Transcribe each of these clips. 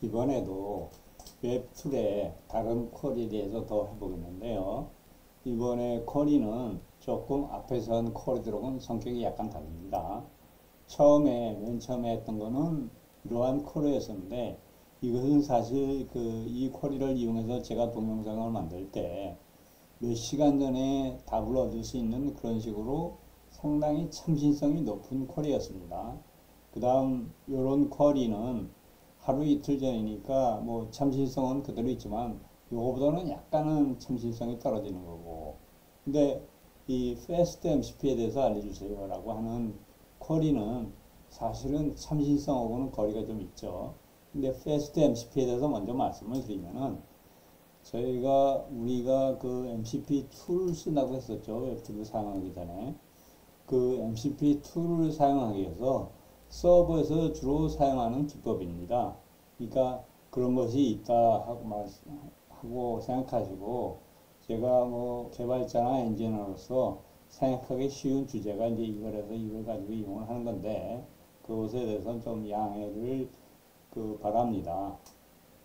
이번에도 웹툴의 다른 쿼리에 대해서 더 해보겠는데요. 이번에 쿼리는 조금 앞에서 한 쿼리들하고는 성격이 약간 다릅니다. 맨 처음에 했던 거는 이러한 쿼리였었는데, 이것은 사실 이 쿼리를 이용해서 제가 동영상을 만들 때 몇 시간 전에 답을 얻을 수 있는 그런 식으로 상당히 참신성이 높은 쿼리였습니다. 그 다음 이런 쿼리는 하루 이틀 전이니까 뭐 참신성은 그대로 있지만 요거보다는 약간은 참신성이 떨어지는 거고, 근데 이 fast MCP에 대해서 알려주세요 라고 하는 쿼리는 사실은 참신성하고는 거리가 좀 있죠. 근데 fast MCP에 대해서 먼저 말씀을 드리면은, 우리가 그 MCP 툴을 쓴다고 했었죠. 웹툴을 사용하기 전에. 그 MCP 툴을 사용하기 위해서 서버에서 주로 사용하는 기법입니다. 그러니까 그런 것이 있다 하고 생각하시고, 제가 뭐 개발자나 엔지니어로서 생각하기 쉬운 주제가 이제 이거라서 이걸 가지고 이용을 하는 건데, 그것에 대해서는 좀 양해를 바랍니다.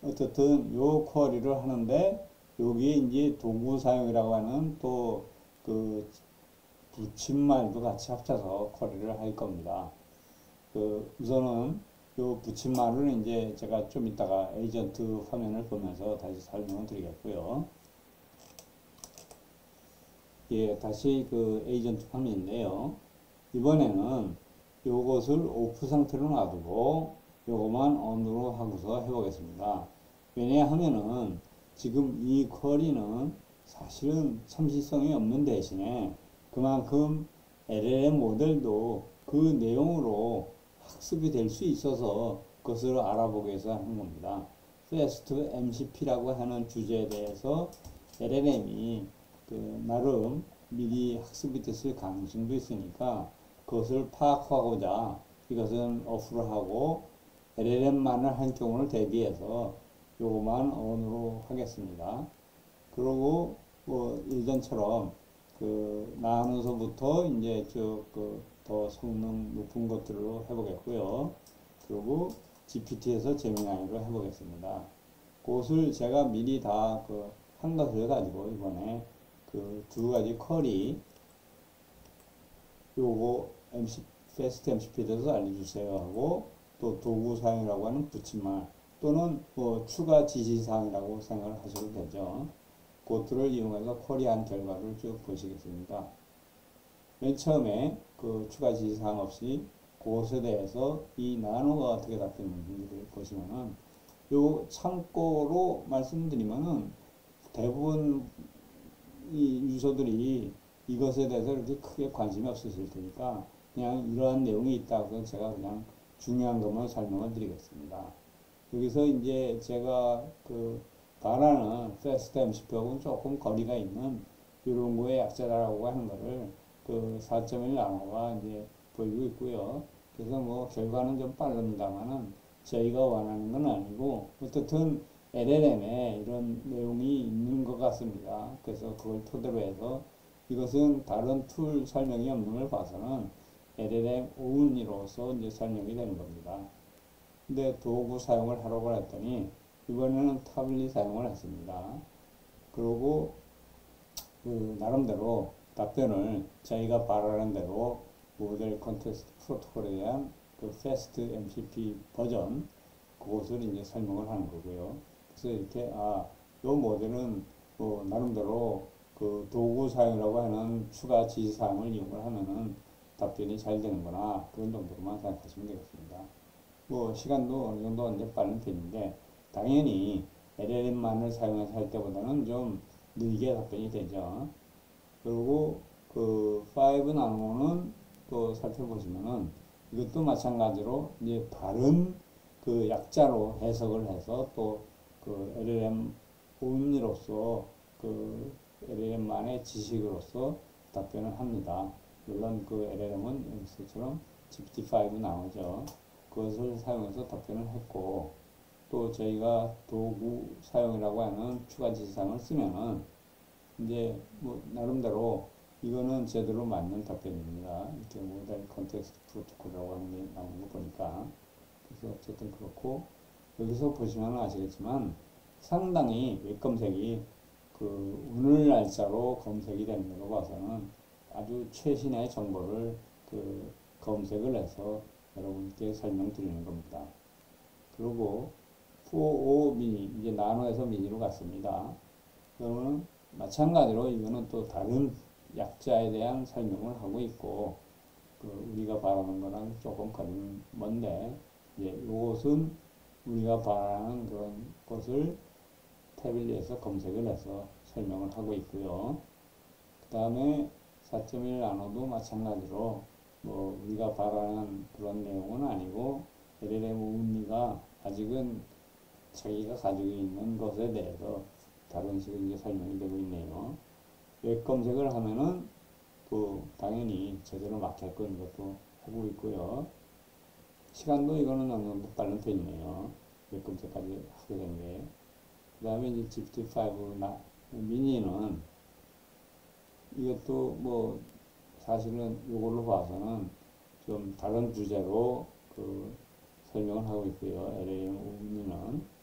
어쨌든 요 쿼리를 하는데, 여기에 이제 도구 사용이라고 하는 또 그 붙임말도 같이 합쳐서 쿼리를 할 겁니다. 우선은 요 붙임말을 이제 제가 좀 이따가 에이전트 화면을 보면서 다시 설명을 드리겠고요. 예, 다시 에이전트 화면인데요. 이번에는 요것을 오프 상태로 놔두고 요것만 ON으로 하고서 해보겠습니다. 왜냐하면은 지금 이 쿼리는 사실은 참신성이 없는 대신에 그만큼 LLM 모델도 그 내용으로 학습이 될 수 있어서 그것을 알아보기 위해서 하는 겁니다. Fast MCP라고 하는 주제에 대해서 LLM이 나름 미리 학습이 됐을 가능성도 있으니까 그것을 파악하고자 이것은 오프를 하고 LLM만을 한 경우를 대비해서 요거만 ON으로 하겠습니다. 그리고 뭐 예전처럼 나누어서부터 이제 쭉 더 성능 높은 것들로 해보겠고요. 그리고 GPT에서 제미나이로 해보겠습니다. 그것을 제가 미리 다 한 것을 가지고 이번에 두 가지 쿼리 요거 fast MCP에 대해서 알려주세요 하고, 또 도구 사용이라고 하는 붙임말 또는 뭐 추가 지시사항이라고 생각을 하셔도 되죠. 그것들을 이용해서 쿼리한 결과를 쭉 보시겠습니다. 맨 처음에 추가 지시사항 없이 그것에 대해서 이 나노가 어떻게 답했는지를 보시면은, 요 참고로 말씀드리면은 대부분 이 유저들이 이것에 대해서 이렇게 크게 관심이 없으실 테니까 그냥 이러한 내용이 있다고 해서 제가 그냥 중요한 것만 설명을 드리겠습니다. 여기서 이제 제가 바라는 fast MCP하고는 조금 거리가 있는 이런 거의 약자라고 하는 거를 4.1 나노가 이제 보이고 있고요. 그래서 뭐 결과는 좀 빠릅니다만은 저희가 원하는 건 아니고, 어쨌든 LLM에 이런 내용이 있는 것 같습니다. 그래서 그걸 토대로 해서 이것은 다른 툴 설명이 없는 걸 봐서는 LLM 오은이로서 이제 설명이 되는 겁니다. 근데 도구 사용을 하라고 했더니 이번에는 타블릿 사용을 했습니다. 그리고 나름대로 답변을 저희가 바라는 대로 모델 컨텍스트 프로토콜에 대한 fast MCP 버전 그것을 이제 설명을 하는 거고요. 그래서 이렇게 요 모델은 나름대로 도구 사용이라고 하는 추가 지시사항을 이용을 하면은 답변이 잘 되는구나, 그런 정도로만 생각하시면 되겠습니다. 뭐 시간도 어느 정도 이제 빠른 편인데, 당연히 LLM만을 사용해서 할 때보다는 좀 느리게 답변이 되죠. 그리고 5 나노는 또 살펴보시면은 이것도 마찬가지로 이제 다른 약자로 해석을 해서 또 LLM 온리로서 LLM만의 지식으로서 답변을 합니다. 물론 LLM은 여기서처럼 GPT-5 나오죠. 그것을 사용해서 답변을 했고, 또 저희가 도구 사용이라고 하는 추가 지시사항을 쓰면은 이제 뭐 나름대로 이거는 제대로 맞는 답변입니다. 이렇게 모델 컨텍스트 프로토콜이라고 하는 게 나오는 거 보니까. 그래서 어쨌든 그렇고, 여기서 보시면 아시겠지만 상당히 웹 검색이 그 오늘 날짜로 검색이 되는 걸로 봐서는 아주 최신의 정보를 그 검색을 해서 여러분께 설명드리는 겁니다. 그리고 4O 미니, 이제 나노에서 미니로 갔습니다. 그러면 마찬가지로 이거는 또 다른 약자에 대한 설명을 하고 있고, 그 우리가 바라는 거랑 조금 거리는 먼데, 이제 이것은 우리가 바라는 그런 것을 태블릿에서 검색을 해서 설명을 하고 있고요. 그 다음에 4.1 나노도 마찬가지로 뭐 우리가 바라는 그런 내용은 아니고 LLM 운리가 아직은 자기가 가지고 있는 것에 대해서 다른 식으로 이제 설명이 되고 있네요. 웹 검색을 하면은 그 당연히 제대로 맞게끔 이것도 하고 있고요. 시간도 이거는 어느 정도 빠른 편이네요. 웹 검색까지 하게 된 게. 그 다음에 이제 GPT-5 미니는 이것도 뭐 사실은 이걸로 봐서는 좀 다른 주제로 그 설명을 하고 있고요. LLM 미니는.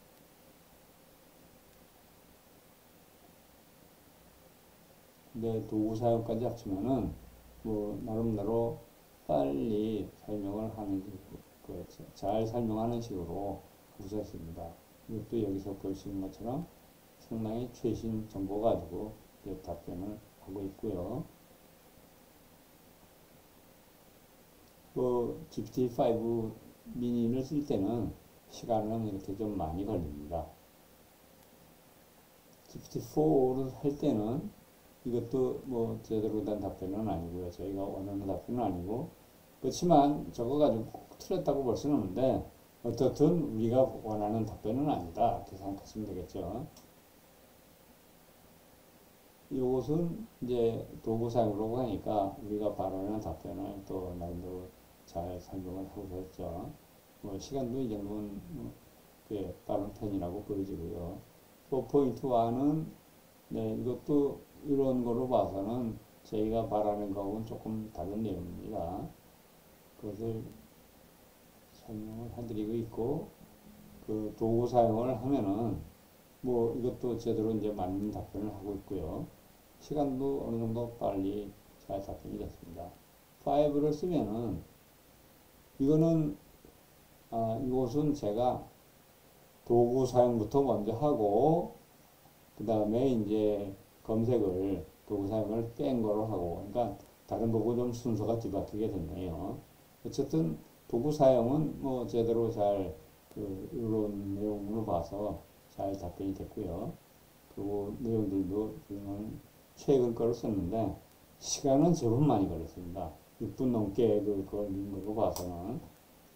근데 도구 사용까지 합치면은 뭐 나름대로 빨리 설명을 하는 잘 설명하는 식으로 구성했습니다. 이것도 여기서 볼 수 있는 것처럼 상당히 최신 정보 가지고 답변을 하고 있고요. 그 GPT-5 미니를 쓸 때는 시간은 이렇게 좀 많이 걸립니다. GPT-4를 할 때는 이것도 뭐 제대로 된 답변은 아니고요. 저희가 원하는 답변은 아니고, 그렇지만 저거 가지고 꼭 틀렸다고 볼 수는 없는데 어떻든 우리가 원하는 답변은 아니다 이렇게 생각하시면 되겠죠. 이것은 이제 도구 사용으로 하니까 우리가 바라는 답변을 또 나름대로 잘 설명을 하고 있죠. 뭐 시간도 이 정도는 꽤 빠른 편이라고 보여지고요. 4.1은 네, 이것도 이런 거로 봐서는 저희가 바라는 거하고는 조금 다른 내용입니다. 그것을 설명을 해드리고 있고, 그 도구 사용을 하면은 뭐 이것도 제대로 이제 맞는 답변을 하고 있고요. 시간도 어느 정도 빨리 잘 답변이 됐습니다. 5를 쓰면은 이거는 이것은 제가 도구 사용부터 먼저 하고 그 다음에 이제 검색을 도구 사용을 뺀 거로 하고, 그러니까 다른 거고 좀 순서가 뒤바뀌게 됐네요. 어쨌든 도구 사용은 뭐 제대로 잘 이런 내용으로 봐서 잘 답변이 됐고요. 그리고 내용들도 최근 거를 썼는데 시간은 제법 많이 걸렸습니다. 6분 넘게 걸린 걸로 봐서는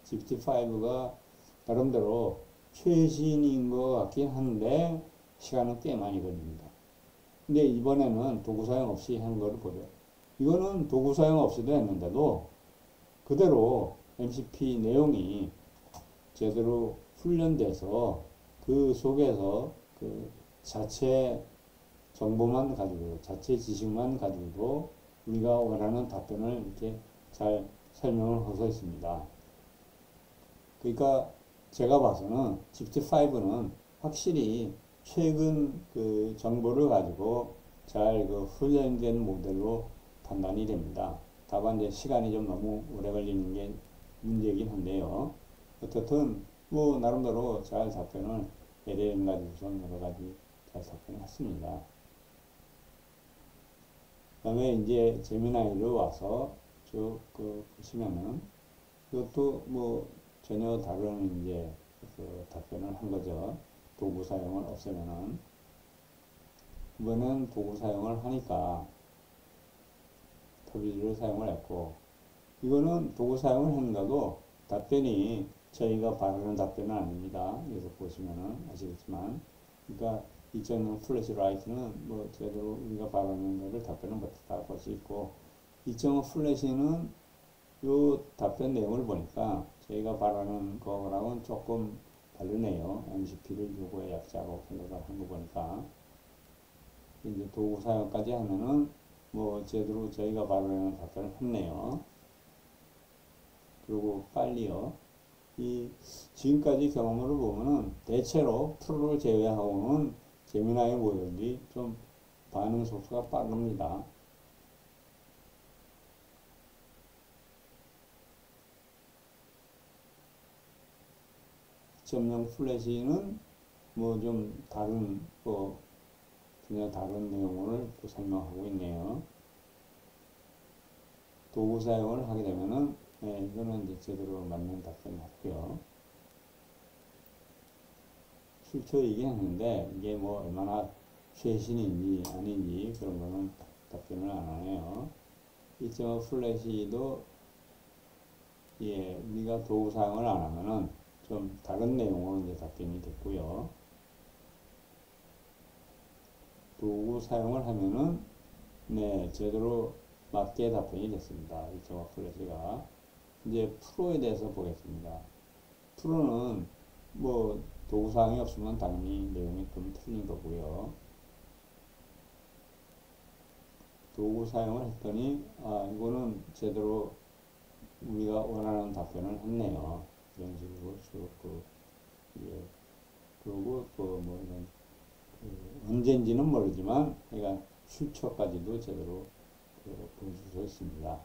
GPT-5가 나름대로 최신인 것 같긴 한데 시간은 꽤 많이 걸립니다. 근데 이번에는 도구 사용 없이 한 거를 보죠. 이거는 도구 사용 없이도 했는데도 그대로 MCP 내용이 제대로 훈련돼서 그 속에서 그 자체 정보만 가지고, 자체 지식만 가지고도 우리가 원하는 답변을 이렇게 잘 설명을 하고 있습니다. 그러니까 제가 봐서는 GPT-5는 확실히 최근 그 정보를 가지고 잘 그 훈련된 모델로 판단이 됩니다. 다만 이제 시간이 좀 너무 오래 걸리는 게 문제이긴 한데요. 어떻든 뭐 나름대로 잘 답변을 LLM 가지고서 여러 가지 잘 답변을 했습니다. 그 다음에 이제 제미나이로 와서 쭉 보시면은 이것도 뭐 전혀 다른 이제 그 답변을 한 거죠. 도구 사용을 없애면은. 이번엔 도구 사용을 하니까 터비를 사용을 했고, 이거는 도구 사용을 했는데도 답변이 저희가 바라는 답변은 아닙니다. 여기서 보시면은 아시겠지만, 그러니까 2.0 플래시 라이트는 뭐 제대로 우리가 바라는 것을 답변을 못했다 볼 수 있고, 2.5 플래시는 요 답변 내용을 보니까 저희가 바라는 거랑은 조금 다르네요. MCP를 요구의 약자로 생각을 한 거 보니까. 이제 도구 사용까지 하면은 뭐 제대로 저희가 바라는 답변을 했네요. 그리고 빨리요. 이 지금까지 경험으로 보면은 대체로 프로를 제외하고는 재미나의 모델이 좀 반응 속도가 빠릅니다. 점령 플래시는 뭐 좀 다른 전혀 다른 내용을 또 설명하고 있네요. 도구 사용을 하게 되면은 이거는 이제 제대로 맞는 답변이 없고요. 출처 얘기했는데 이게 뭐 얼마나 최신인지 아닌지 그런 거는 답변을 안 하네요. 2.5 플래시도 우리가 도구 사용을 안 하면은 좀 다른 내용으로 이제 답변이 됐고요. 도구 사용을 하면은 제대로 맞게 답변이 됐습니다. 2.5 플래시가. 이제 프로에 대해서 보겠습니다. 프로는 뭐 도구 사항이 없으면 당연히 내용이 좀 틀린 거고요. 도구 사용을 했더니 이거는 제대로 우리가 원하는 답변을 했네요. 이런 식으로 쭉 그리고 또 뭐 이런 언제인지는 모르지만 그러니까 출처까지도 제대로 보여줄 수 있습니다.